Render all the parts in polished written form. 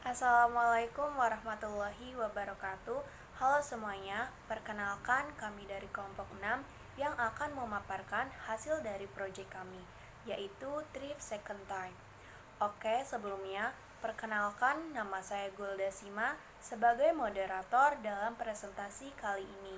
Assalamualaikum warahmatullahi wabarakatuh. Halo semuanya, perkenalkan kami dari kelompok 6 yang akan memaparkan hasil dari proyek kami, yaitu Thrift Second Time. Oke, sebelumnya, perkenalkan nama saya Gulda Sima sebagai moderator dalam presentasi kali ini.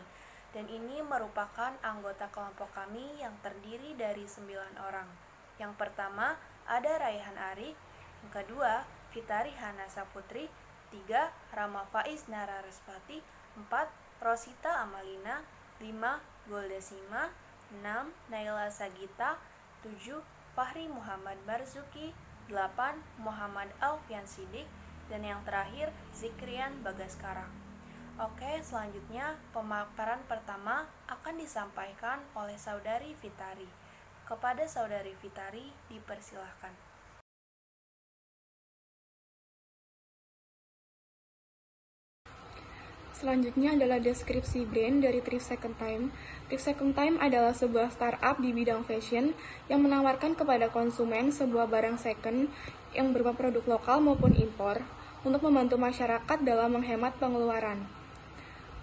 Dan ini merupakan anggota kelompok kami yang terdiri dari 9 orang. Yang pertama, ada Raihan Arik. Yang kedua, Fitari Hana Saputri. 3. Rama Faiz Nararespati. 4. Rosita Amalina. 5. Golda Sima. 6. Naila Sagita. 7. Fahri Muhammad Marzuki. 8. Muhammad Alfian Sidik. Dan yang terakhir, Zikrian Bagaskara. Oke, selanjutnya pemaparan pertama akan disampaikan oleh Saudari Fitari. Kepada Saudari Fitari, dipersilahkan. Selanjutnya adalah deskripsi brand dari Thrift Second Time. Thrift Second Time adalah sebuah startup di bidang fashion yang menawarkan kepada konsumen sebuah barang second yang berupa produk lokal maupun impor untuk membantu masyarakat dalam menghemat pengeluaran.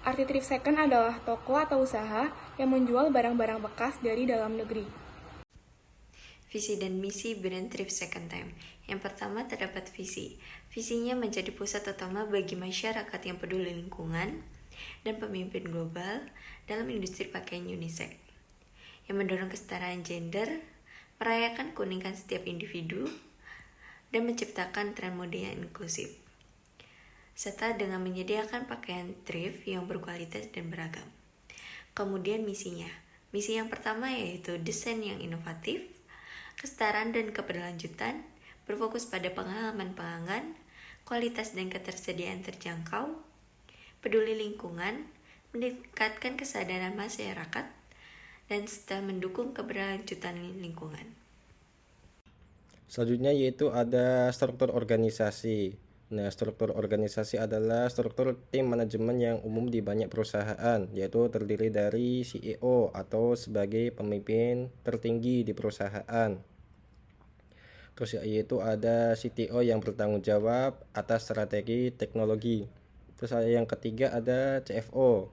Arti Thrift Second adalah toko atau usaha yang menjual barang-barang bekas dari dalam negeri. Visi dan misi brand Thrift Second Time. Yang pertama terdapat visi. Visinya menjadi pusat utama bagi masyarakat yang peduli lingkungan dan pemimpin global dalam industri pakaian unisex. Yang mendorong kesetaraan gender, merayakan keunikan setiap individu, dan menciptakan tren mode yang inklusif. Serta dengan menyediakan pakaian thrift yang berkualitas dan beragam. Kemudian misinya. Misi yang pertama yaitu desain yang inovatif, kesetaraan dan keberlanjutan, berfokus pada pengalaman pelanggan, kualitas dan ketersediaan terjangkau, peduli lingkungan, meningkatkan kesadaran masyarakat, dan serta mendukung keberlanjutan lingkungan. Selanjutnya yaitu ada struktur organisasi. Nah, struktur organisasi adalah struktur tim manajemen yang umum di banyak perusahaan, yaitu terdiri dari CEO atau sebagai pemimpin tertinggi di perusahaan. Terus yaitu ada CTO yang bertanggung jawab atas strategi teknologi. Terus yang ketiga ada CFO,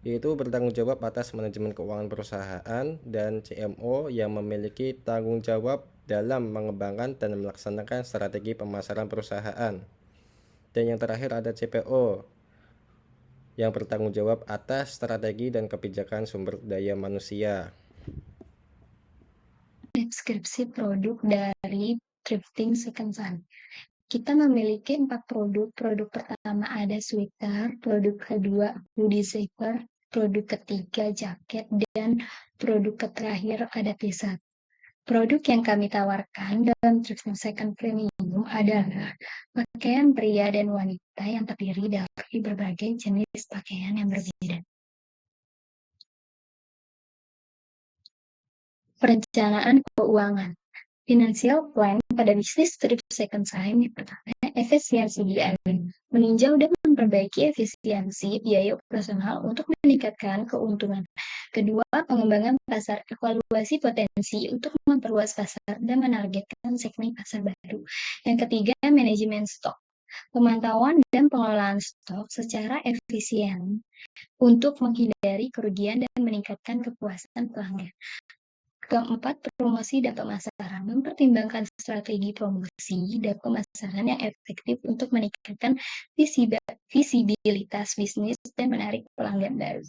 yaitu bertanggung jawab atas manajemen keuangan perusahaan, dan CMO yang memiliki tanggung jawab dalam mengembangkan dan melaksanakan strategi pemasaran perusahaan. Dan yang terakhir ada CPO yang bertanggung jawab atas strategi dan kebijakan sumber daya manusia. Deskripsi produk dari Thrifting Second Time. Kita memiliki 4 produk. Produk pertama ada sweater, produk kedua hoodie zipper, produk ketiga jaket, dan produk terakhir ada t-shirt. Produk yang kami tawarkan dalam Thrifting Second Premium adalah pakaian pria dan wanita yang terdiri dari berbagai jenis pakaian yang berbeda. Perencanaan keuangan. Financial plan pada bisnis Thrift Second Time yang pertama, efisiensi biaya. Meninjau dan memperbaiki efisiensi biaya operasional untuk meningkatkan keuntungan. Kedua, pengembangan pasar, evaluasi potensi untuk memperluas pasar dan menargetkan segmen pasar baru. Yang ketiga, manajemen stok. Pemantauan dan pengelolaan stok secara efisien untuk menghindari kerugian dan meningkatkan kepuasan pelanggan. Keempat, promosi dan pemasaran. Mempertimbangkan strategi promosi dan pemasaran yang efektif untuk meningkatkan visibilitas bisnis dan menarik pelanggan baru.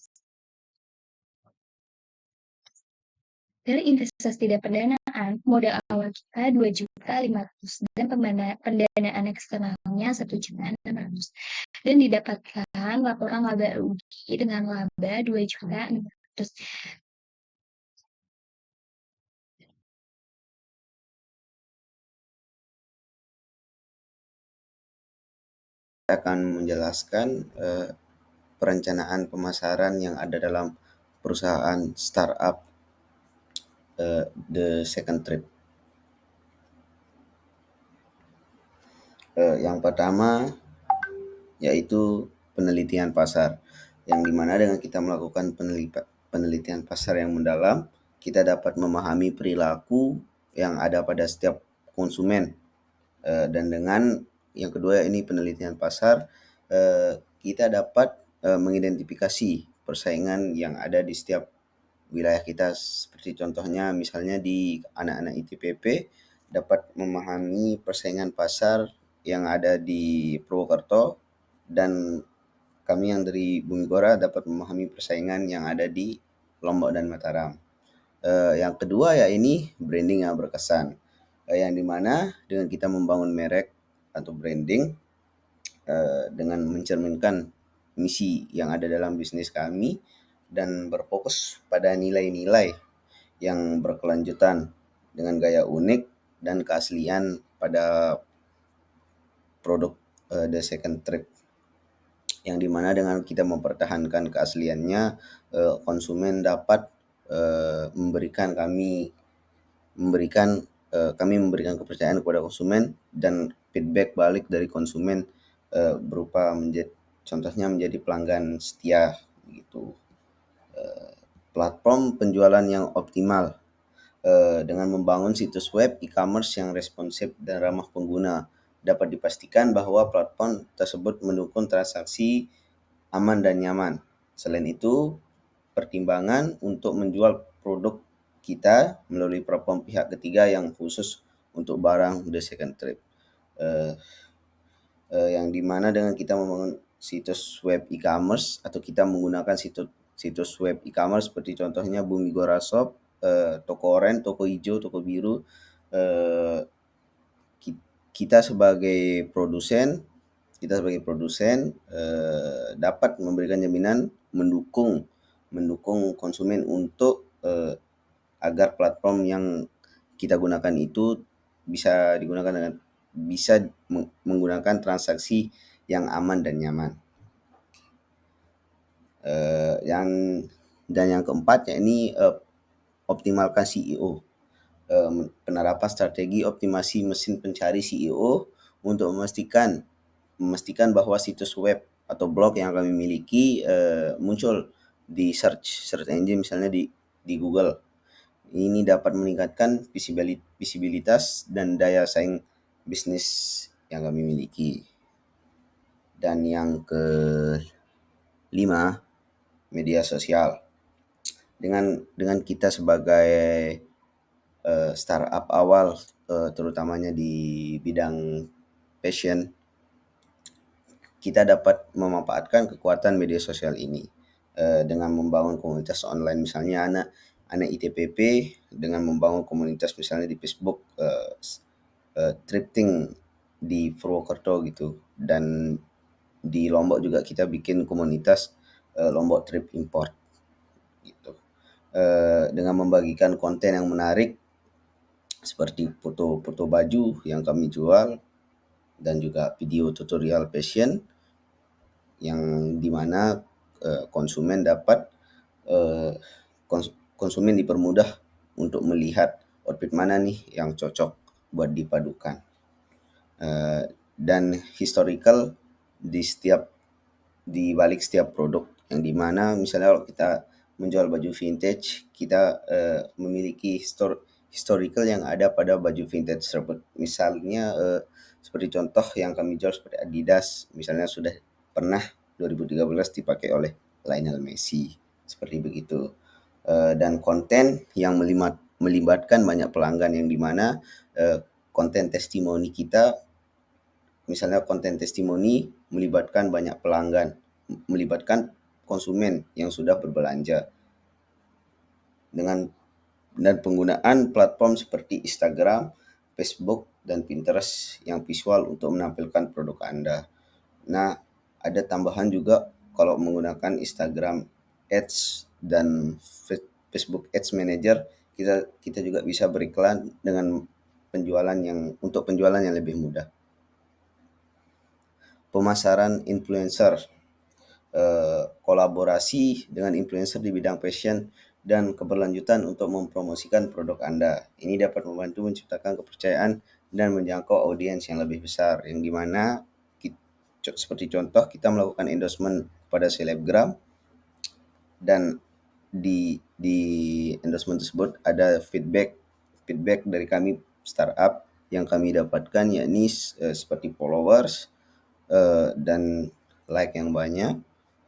Dari investasi dan pendanaan, modal awal kita 2.500.000 dan pendanaan eksternalnya 1.600.000 dan didapatkan laporan laba rugi dengan laba 2.600.000. Akan menjelaskan perencanaan pemasaran yang ada dalam perusahaan startup The Second Trip. Yang pertama yaitu penelitian pasar, yang dimana dengan kita melakukan penelitian pasar yang mendalam, kita dapat memahami perilaku yang ada pada setiap konsumen, dan dengan Yang kedua ini penelitian pasar. Kita dapat mengidentifikasi persaingan yang ada di setiap wilayah kita, seperti contohnya misalnya di anak-anak ITPP dapat memahami persaingan pasar yang ada di Purwokerto, dan kami yang dari Bumi Gora dapat memahami persaingan yang ada di Lombok dan Mataram. Yang kedua ya ini branding yang berkesan, yang dimana dengan kita membangun merek atau branding dengan mencerminkan misi yang ada dalam bisnis kami dan berfokus pada nilai-nilai yang berkelanjutan dengan gaya unik dan keaslian pada produk The Second Trip, yang dimana dengan kita mempertahankan keasliannya, konsumen dapat kami memberikan kepercayaan kepada konsumen dan feedback balik dari konsumen berupa contohnya menjadi pelanggan setia gitu. Platform penjualan yang optimal dengan membangun situs web e-commerce yang responsif dan ramah pengguna. Dapat dipastikan bahwa platform tersebut mendukung transaksi aman dan nyaman. Selain itu, pertimbangan untuk menjual produk kita melalui platform pihak ketiga yang khusus untuk barang The Second Trip. Yang dimana dengan kita membangun situs web e-commerce atau kita menggunakan situs web e-commerce seperti contohnya Bumi Gora Shop, toko oren, toko hijau, toko biru, kita sebagai produsen dapat memberikan jaminan mendukung konsumen untuk agar platform yang kita gunakan itu bisa menggunakan transaksi yang aman dan nyaman. Yang keempat yakni optimalkan SEO. Penerapan strategi optimasi mesin pencari SEO untuk memastikan bahwa situs web atau blog yang kami miliki muncul di search engine, misalnya di Google. Ini dapat meningkatkan visibilitas dan daya saing bisnis yang kami miliki. Dan yang kelima, media sosial. Dengan kita sebagai startup awal, terutamanya di bidang fashion, kita dapat memanfaatkan kekuatan media sosial ini dengan membangun komunitas online, misalnya anak ITPP dengan membangun komunitas misalnya di Facebook, thrifting di Purwokerto gitu, dan di Lombok juga kita bikin komunitas Lombok Trip Import gitu. Dengan membagikan konten yang menarik seperti foto-foto baju yang kami jual dan juga video tutorial fashion, yang dimana konsumen dipermudah untuk melihat outfit mana nih yang cocok buat dipadukan. Dan historical di balik setiap produk, yang dimana misalnya kalau kita menjual baju vintage, kita memiliki historical yang ada pada baju vintage tersebut. Misalnya seperti contoh yang kami jual seperti Adidas, misalnya sudah pernah 2013 dipakai oleh Lionel Messi, seperti begitu. Dan konten yang melibatkan banyak pelanggan, yang dimana konten testimoni kita, misalnya konten testimoni melibatkan banyak pelanggan, melibatkan konsumen yang sudah berbelanja, dan penggunaan platform seperti Instagram, Facebook, dan Pinterest yang visual untuk menampilkan produk Anda. Nah, ada tambahan juga kalau menggunakan Instagram Ads dan Facebook Ads Manager, kita juga bisa beriklan dengan penjualan yang lebih mudah. Pemasaran influencer, kolaborasi dengan influencer di bidang fashion dan keberlanjutan untuk mempromosikan produk Anda. Ini dapat membantu menciptakan kepercayaan dan menjangkau audiens yang lebih besar, yang dimana seperti contoh kita melakukan endorsement pada selebgram, dan di endorsement tersebut ada feedback dari kami startup yang kami dapatkan yakni seperti followers dan like yang banyak,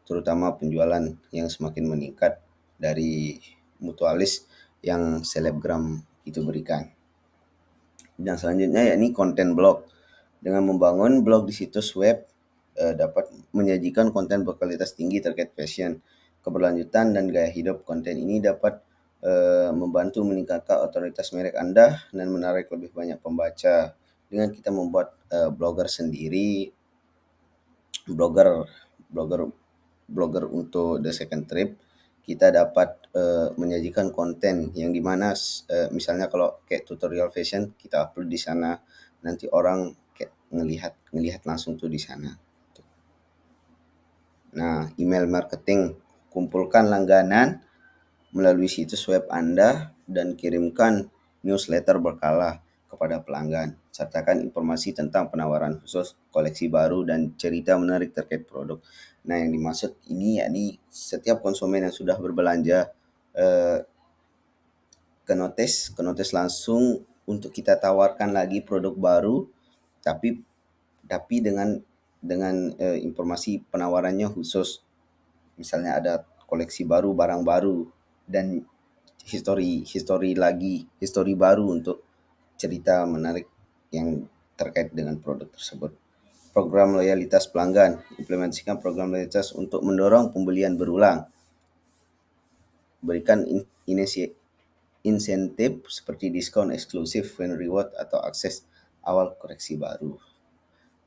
terutama penjualan yang semakin meningkat dari mutualis yang selebgram itu berikan. Dan selanjutnya yakni konten blog. Dengan membangun blog di situs web dapat menyajikan konten berkualitas tinggi terkait fashion, keberlanjutan dan gaya hidup. Konten ini dapat membantu meningkatkan otoritas merek Anda dan menarik lebih banyak pembaca. Dengan kita membuat blogger sendiri, blogger untuk The Second Trip, kita dapat menyajikan konten yang dimana misalnya kalau kayak tutorial fashion kita upload di sana, nanti orang kayak ngelihat langsung tuh di sana. Nah, email marketing, kumpulkan langganan melalui situs web Anda dan kirimkan newsletter berkala kepada pelanggan. Sertakan informasi tentang penawaran khusus, koleksi baru, dan cerita menarik terkait produk. Nah, yang dimaksud ini yakni setiap konsumen yang sudah berbelanja ke notice langsung untuk kita tawarkan lagi produk baru, tapi dengan informasi penawarannya khusus. Misalnya ada koleksi baru, barang baru, dan history baru untuk cerita menarik yang terkait dengan produk tersebut. Program loyalitas pelanggan, implementasikan program loyalitas untuk mendorong pembelian berulang. Berikan insentif seperti diskon eksklusif, fan reward, atau akses awal koleksi baru.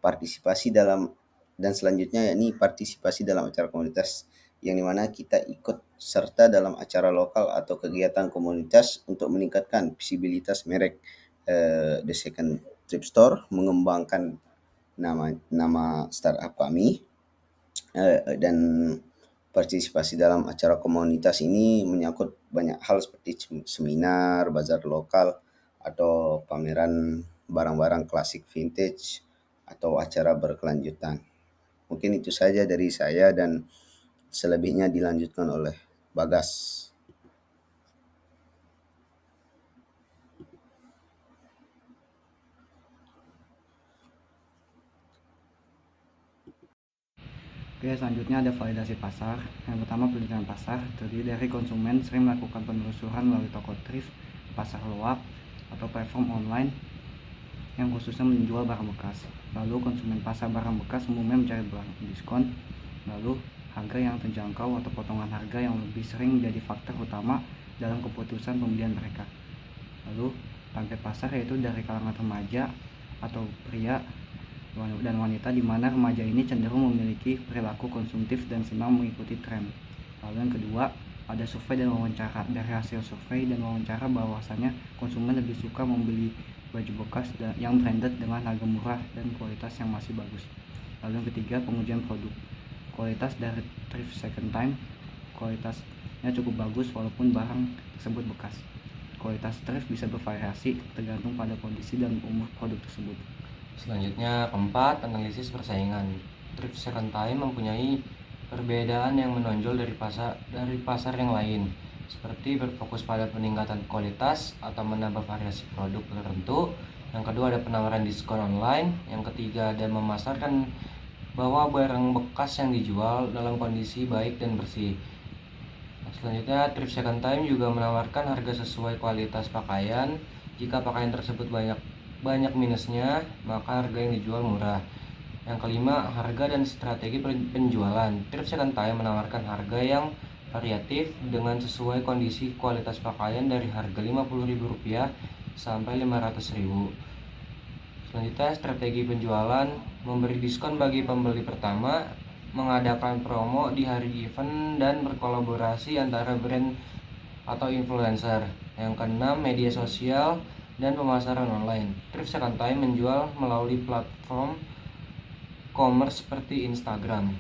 Partisipasi dalam, dan selanjutnya yakni partisipasi dalam acara komunitas, yang dimana kita ikut serta dalam acara lokal atau kegiatan komunitas untuk meningkatkan visibilitas merek The Second Trip Store, mengembangkan nama startup kami, dan partisipasi dalam acara komunitas ini menyangkut banyak hal seperti seminar, bazar lokal, atau pameran barang-barang klasik vintage, atau acara berkelanjutan. Mungkin itu saja dari saya dan selebihnya dilanjutkan oleh Bagas. Oke, selanjutnya ada validasi pasar. Yang pertama, penelitian pasar terdiri dari konsumen sering melakukan penelusuran melalui toko thrift, pasar loak, atau platform online yang khususnya menjual barang bekas. Lalu konsumen pasar barang bekas umumnya mencari barang diskon. Lalu harga yang terjangkau atau potongan harga yang lebih sering menjadi faktor utama dalam keputusan pembelian mereka. Lalu target pasar yaitu dari kalangan remaja atau pria dan wanita, di mana remaja ini cenderung memiliki perilaku konsumtif dan senang mengikuti tren. Lalu yang kedua, ada survei dan wawancara. Dari hasil survei dan wawancara bahwasanya konsumen lebih suka membeli baju bekas yang branded dengan harga murah dan kualitas yang masih bagus. Lalu yang ketiga, pengujian produk. Kualitas dari thrift second time, kualitasnya cukup bagus walaupun barang tersebut bekas. Kualitas thrift bisa bervariasi tergantung pada kondisi dan umur produk tersebut. Selanjutnya, keempat, analisis persaingan. Thrift second time mempunyai perbedaan yang menonjol dari pasar yang lain, seperti berfokus pada peningkatan kualitas atau menambah variasi produk tertentu. Yang kedua, ada penawaran diskon online. Yang ketiga, ada memasarkan bahwa barang bekas yang dijual dalam kondisi baik dan bersih. Selanjutnya, thrift second time juga menawarkan harga sesuai kualitas pakaian. Jika pakaian tersebut banyak minusnya, maka harga yang dijual murah. Yang kelima, harga dan strategi penjualan. Thrift second time menawarkan harga yang variatif dengan sesuai kondisi kualitas pakaian dari harga Rp50.000 sampai Rp500.000. Selanjutnya, strategi penjualan, memberi diskon bagi pembeli pertama, mengadakan promo di hari event, dan berkolaborasi antara brand atau influencer. Yang keenam, media sosial dan pemasaran online. Thrift second time menjual melalui platform commerce seperti Instagram.